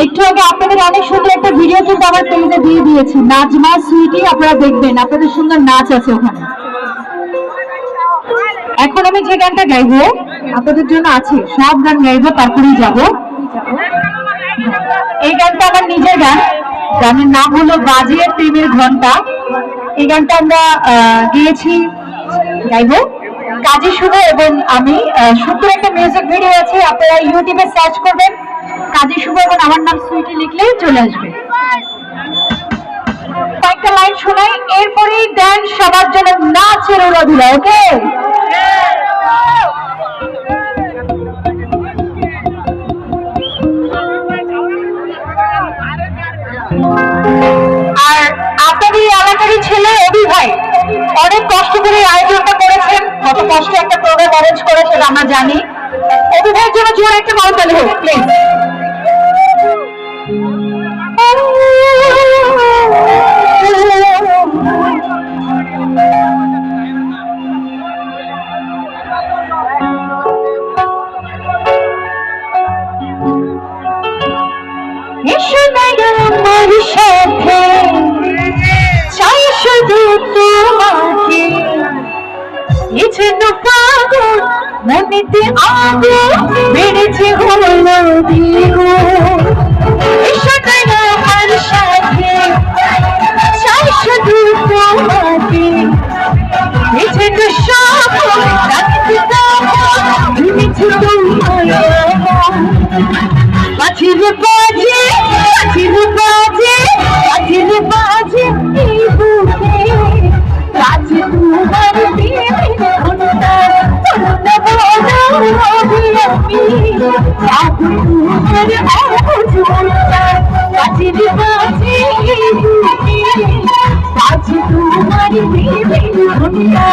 একটু আগে আপনাদের অনেক সুন্দর একটা ভিডিও কিন্তু আমার পেজে দিয়ে দিয়েছি, নাজমা সুইটি, আপনারা দেখবেন, আপনাদের সুন্দর নাচ আছে ওখানে। এখন আমি যে গানটা গাইবো আপনাদের জন্য আছে, সব গান গাইবো তারপরেই যাব। এই গানটা আমার নিজের গান, গানের নাম হলো বাজিয়ে প্রেমের ঘন্টা। এই গানটা আমরা গেয়েছি, গাইবো কাজী শুভ এবং আমি। সুন্দর একটা মিউজিক ভিডিও আছে, আপনারা ইউটিউবে সার্চ করবেন কাজী শুভ এবং আমার নাম সুইটি লিখলেই চলে আসবে। কয়েকটা লাইন শোনাই, এরপরেই গান সবার জন্য নাচের উড়াধুলা। ওকে, আর আপনাদের এলাকারই ছেলে অভি ভাই অনেক কষ্ট করে আয়োজনটা করেছেন, কত কষ্ট একটা প্রোগ্রাম অ্যারেঞ্জ করে সেটা আমরা জানি। অভি ভাইয়ের জন্য জোর একটা করতালি হোক প্লিজ। আমার সাথে চাই শুধু তোমাকে, এ যেন পাগল মনেতে আগুন বেড়েছে হলো দ্বিগুণ। আমার সাথে চাই শুধু তোমাকে, এ যেন সকল রাখতে ভেবেছে তোমায়। বাজির বাজে বাজির বাজে বাজির বাজে এই বুকে, বাজে তোমার প্রেমের ঘন্টা, ঘন্টা বাজাও রবি আমি, বাজে তোমার অবুঝ ঘন্টা। বাজির বাজে এই বুকে, বাজে তোমার প্রেমের ঘন্টা,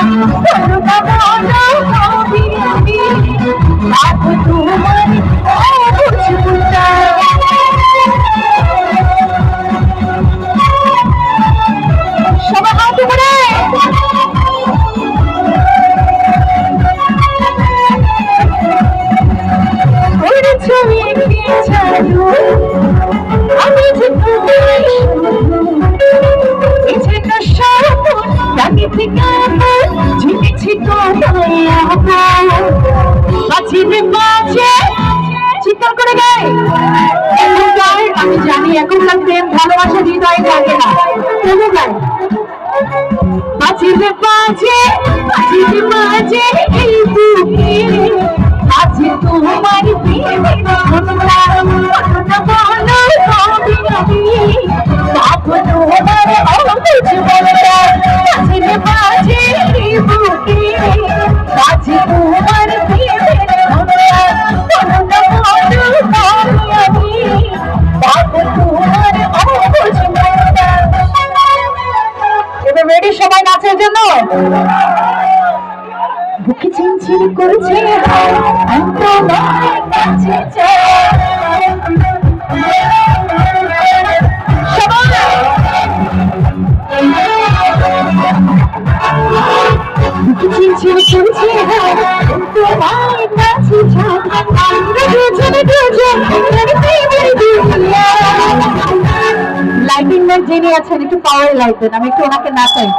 ঘন্টা বাজাও রবি আমি, বাজে তোমার অবুঝ ঘন্টা। সবাই হাত উপরে। আমি যে তোমার ঝুঁকেছি তোমায় বাজে চিৎকার করে গায়। এখনকার আমি জানি এখনকার প্রেম ভালোবাসা হৃদয় থাকে না, তবু গায় বাজির বাজে বাজির বাজে এই বুকে, বাজে তোমার প্রেমের ঘন্টা, ঘন্টা বলো কবি আমি, বাবু তোমার অবুঝ ঘন্টা। বাজির বাজে এই বুকে, বাজে তোমার প্রেমের ঘন্টা, ঘন্টা বলো কবি আমি, বাবু তোমার অবুঝ ঘন্টা। এবার রেডি সবাই নাচের জন্য? বুকে চিনচিন করছে আমি তোমার কাছে চাই, সবাই বুকে চিনচিন করছে আমি তোমার কাছে চাই, আমরা দুজনে দুজন প্রেমের দুনিয়া। লাইটিং ম্যান যিনি আছেন একটু পাওয়ার লাইট দেন, আমি একটু ওনাকে নাচাই।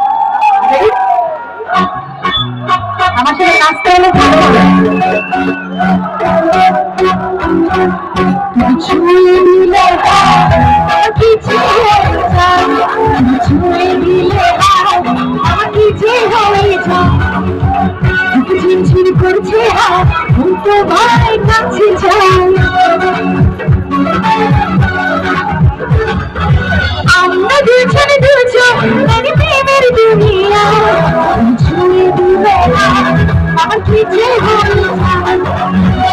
আমার সাথে নাচতে হলে ভালো হবে। ছুঁয়ে দিলে আমাকে ছুঁয়ে দিলে আমাকে যে হয়ে যায়, ঝিনঝিন করছে তোমার কাছে চাই। আমরা দুজন দুজন প্রেমের দুনিয়া, ছুঁয়ে দিলে আমাকে যে হয়ে যায়,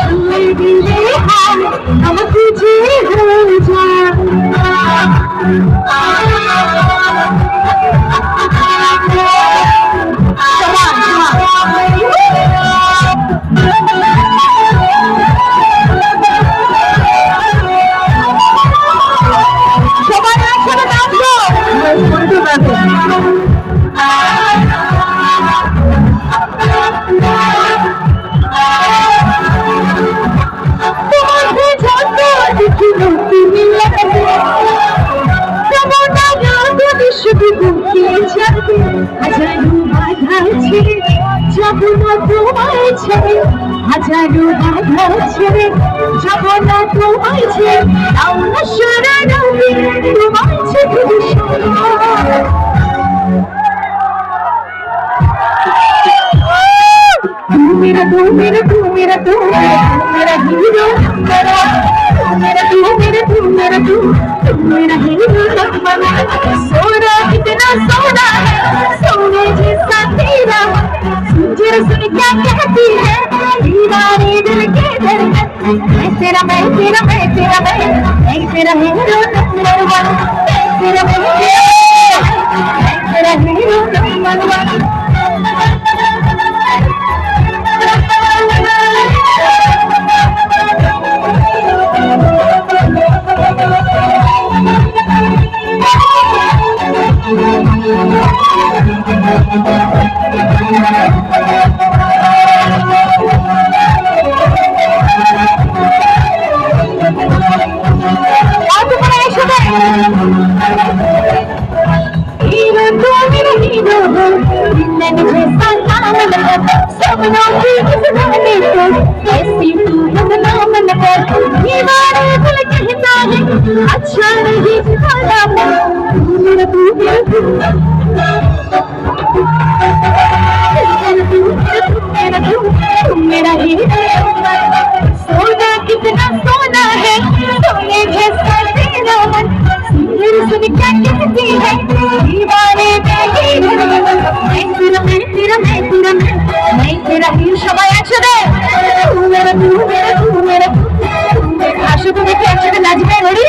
ছুঁয়ে দিলে আমাকে যে হয়ে যায়। শুধু বুকে যাবে হাজারো বাধা ছেড়ে যাব না তোমায় ছেড়ে হাজারো বাধা ছেড়ে যাব না তোমায় ছেড়ে দাও না শরণ আমি তোমায় ছেড়ে तू मेरा हीरो मेरा हीरो सोना कितना सोना है सोने जैसा तेरा जरा सुन क्या कहती है दीवाने दिल के धड़कन मैं तेरा हीरो नंबर वन तेरा हीरो नंबर वन सपनों की इस गाने को ऐसी तू बदनाम न कर दीवाने दिल कहता है अच्छा नहीं खाना तू मेरा हीरो सोना कितना सोना है सोने जैसा तेरा मन सुन क्या कहती है दीवाने तेरा हीरो সবাই একসাথে আসো তুমি কি একসাথে নাচবে রেডি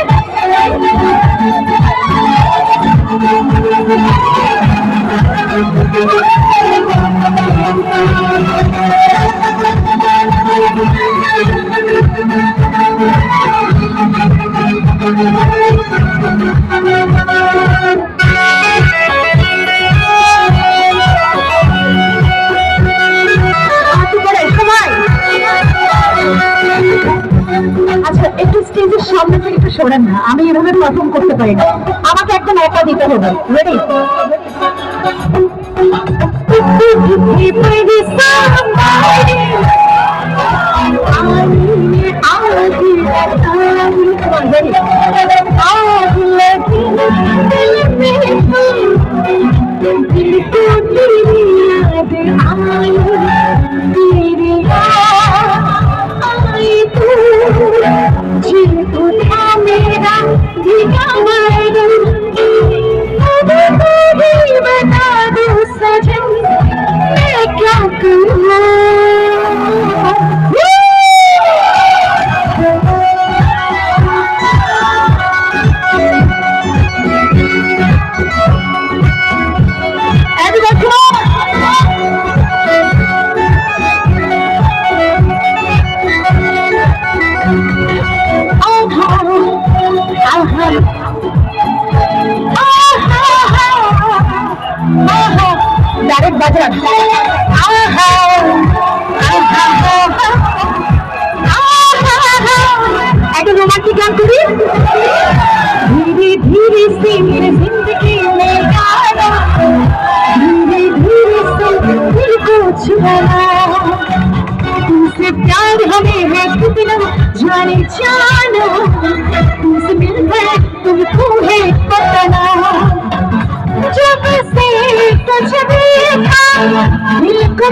আচ্ছা একটু স্টেজের সামনে থেকে একটু সরেন না আমি এভাবে পারফর্ম করতে পারি না আমাকে একদম একা দিতে হবে রেডি डायरेक्ट बजरंग एक रोमांटिक गान करी धीरे धीरे से मेरे जिंदगी में गाना धीरे धीरे से दिल को छुपाना तुमसे प्यार हमें है कितना जाने जाना तुमसे मिल गए तुमको है बताना जब से तुझे देखा दिल को